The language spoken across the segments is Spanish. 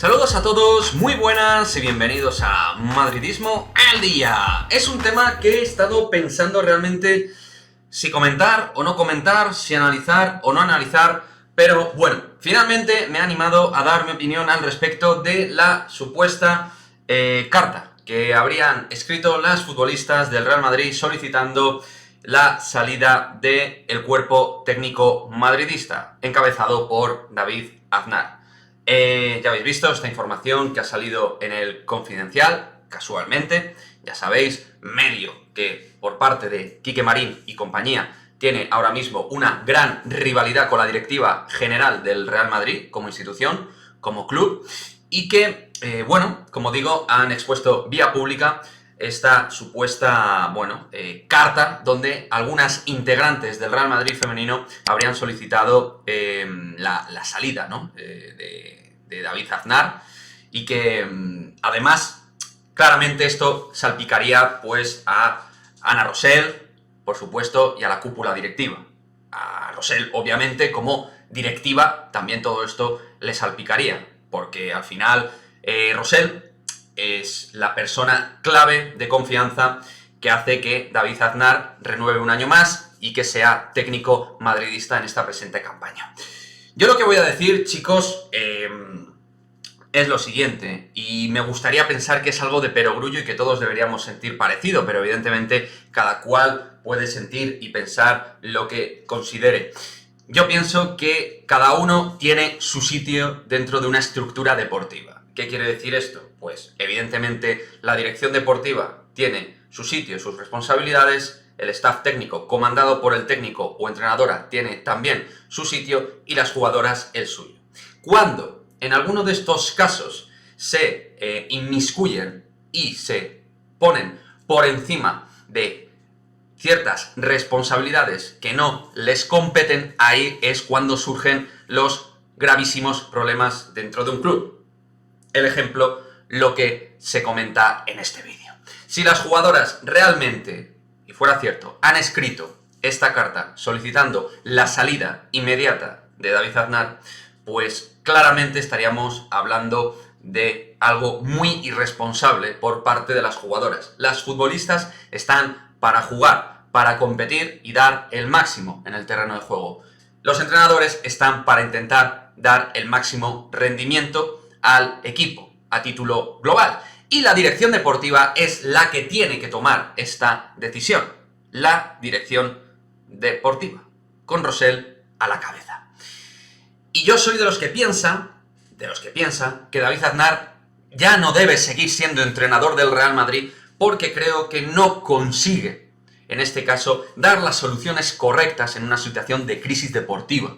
Saludos a todos, muy buenas y bienvenidos a Madridismo al Día. Es un tema que he estado pensando realmente si comentar o no comentar, si analizar o no analizar, pero bueno, finalmente me he animado a dar mi opinión al respecto de la supuesta carta que habrían escrito las futbolistas del Real Madrid solicitando la salida del cuerpo técnico madridista, encabezado por David Aznar. Ya habéis visto esta información que ha salido en el Confidencial, casualmente, ya sabéis, medio que por parte de Quique Marín y compañía tiene ahora mismo una gran rivalidad con la directiva general del Real Madrid como institución, como club, y que, bueno, como digo, han expuesto vía pública esta supuesta, carta donde algunas integrantes del Real Madrid femenino habrían solicitado la salida, ¿no? de David Aznar, y que además claramente esto salpicaría pues a Ana Rosell, por supuesto, y a la cúpula directiva. A Rosell, obviamente, como directiva, también todo esto le salpicaría, porque al final Rosell es la persona clave de confianza que hace que David Aznar renueve un año más y que sea técnico madridista en esta presente campaña. Yo lo que voy a decir, chicos, es lo siguiente, y me gustaría pensar que es algo de perogrullo y que todos deberíamos sentir parecido, pero evidentemente cada cual puede sentir y pensar lo que considere. Yo pienso que cada uno tiene su sitio dentro de una estructura deportiva. ¿Qué quiere decir esto? Pues evidentemente la dirección deportiva tiene su sitio, sus responsabilidades, el staff técnico comandado por el técnico o entrenadora tiene también su sitio y las jugadoras el suyo. Cuando en alguno de estos casos se inmiscuyen y se ponen por encima de ciertas responsabilidades que no les competen, ahí es cuando surgen los gravísimos problemas dentro de un club. El ejemplo, lo que se comenta en este vídeo. Si las jugadoras realmente, y fuera cierto, han escrito esta carta solicitando la salida inmediata de David Aznar, pues claramente estaríamos hablando de algo muy irresponsable por parte de las jugadoras. Las futbolistas están para jugar, para competir y dar el máximo en el terreno de juego. Los entrenadores están para intentar dar el máximo rendimiento al equipo a título global. Y la dirección deportiva es la que tiene que tomar esta decisión. La dirección deportiva, con Rosell a la cabeza. Y yo soy de los que piensa que David Aznar ya no debe seguir siendo entrenador del Real Madrid porque creo que no consigue, en este caso, dar las soluciones correctas en una situación de crisis deportiva.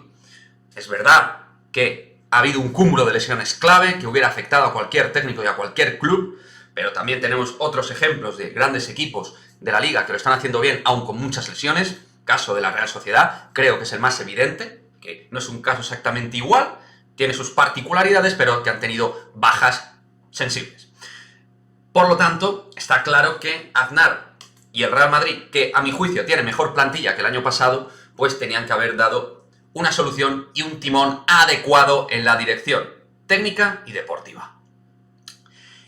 Es verdad que ha habido un cúmulo de lesiones clave que hubiera afectado a cualquier técnico y a cualquier club, pero también tenemos otros ejemplos de grandes equipos de la Liga que lo están haciendo bien, aun con muchas lesiones. Caso de la Real Sociedad, creo que es el más evidente, que no es un caso exactamente igual, tiene sus particularidades, pero que han tenido bajas sensibles. Por lo tanto, está claro que Aznar y el Real Madrid, que a mi juicio tiene mejor plantilla que el año pasado, pues tenían que haber dado una solución y un timón adecuado en la dirección técnica y deportiva.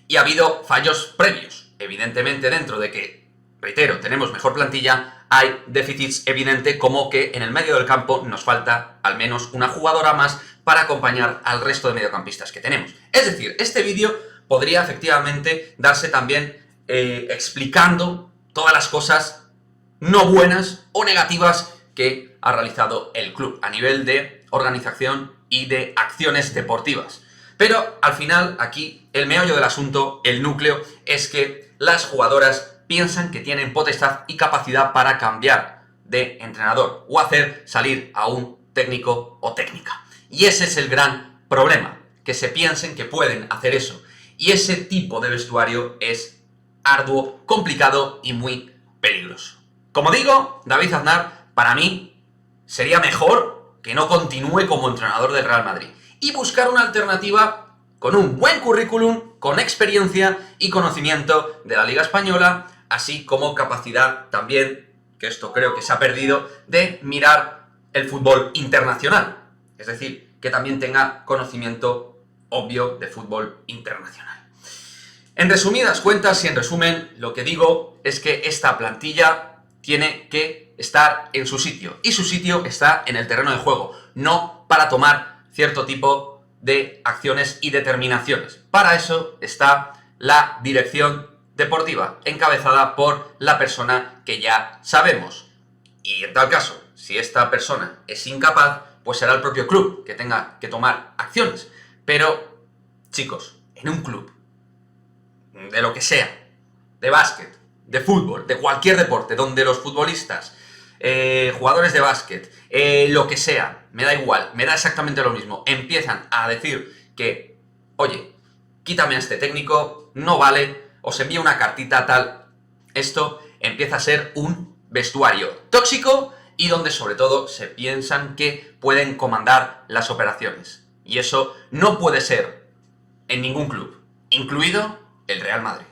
Y ha habido fallos previos, evidentemente dentro de que, reitero, tenemos mejor plantilla, hay déficits evidentes como que en el medio del campo nos falta al menos una jugadora más para acompañar al resto de mediocampistas que tenemos. Es decir, este vídeo podría efectivamente darse también explicando todas las cosas no buenas o negativas que ha realizado el club a nivel de organización y de acciones deportivas. Pero al final aquí el meollo del asunto, el núcleo, es que las jugadoras piensan que tienen potestad y capacidad para cambiar de entrenador o hacer salir a un técnico o técnica. Y ese es el gran problema, que se piensen que pueden hacer eso. Y ese tipo de vestuario es arduo, complicado y muy peligroso. Como digo, David Aznar, para mí, sería mejor que no continúe como entrenador del Real Madrid y buscar una alternativa con un buen currículum, con experiencia y conocimiento de la Liga Española, así como capacidad también, que esto creo que se ha perdido, de mirar el fútbol internacional. Es decir, que también tenga conocimiento obvio, de fútbol internacional. En resumidas cuentas y en resumen, lo que digo es que esta plantilla tiene que estar en su sitio. Y su sitio está en el terreno de juego, no para tomar cierto tipo de acciones y determinaciones. Para eso está la dirección deportiva, encabezada por la persona que ya sabemos. Y en tal caso, si esta persona es incapaz, pues será el propio club que tenga que tomar acciones. Pero, chicos, en un club, de lo que sea, de básquet, de fútbol, de cualquier deporte, donde los futbolistas, jugadores de básquet, lo que sea, me da igual, me da exactamente lo mismo, empiezan a decir que, oye, quítame a este técnico, no vale, os envío una cartita tal, esto empieza a ser un vestuario tóxico y donde sobre todo se piensan que pueden comandar las operaciones. Y eso no puede ser en ningún club, incluido el Real Madrid.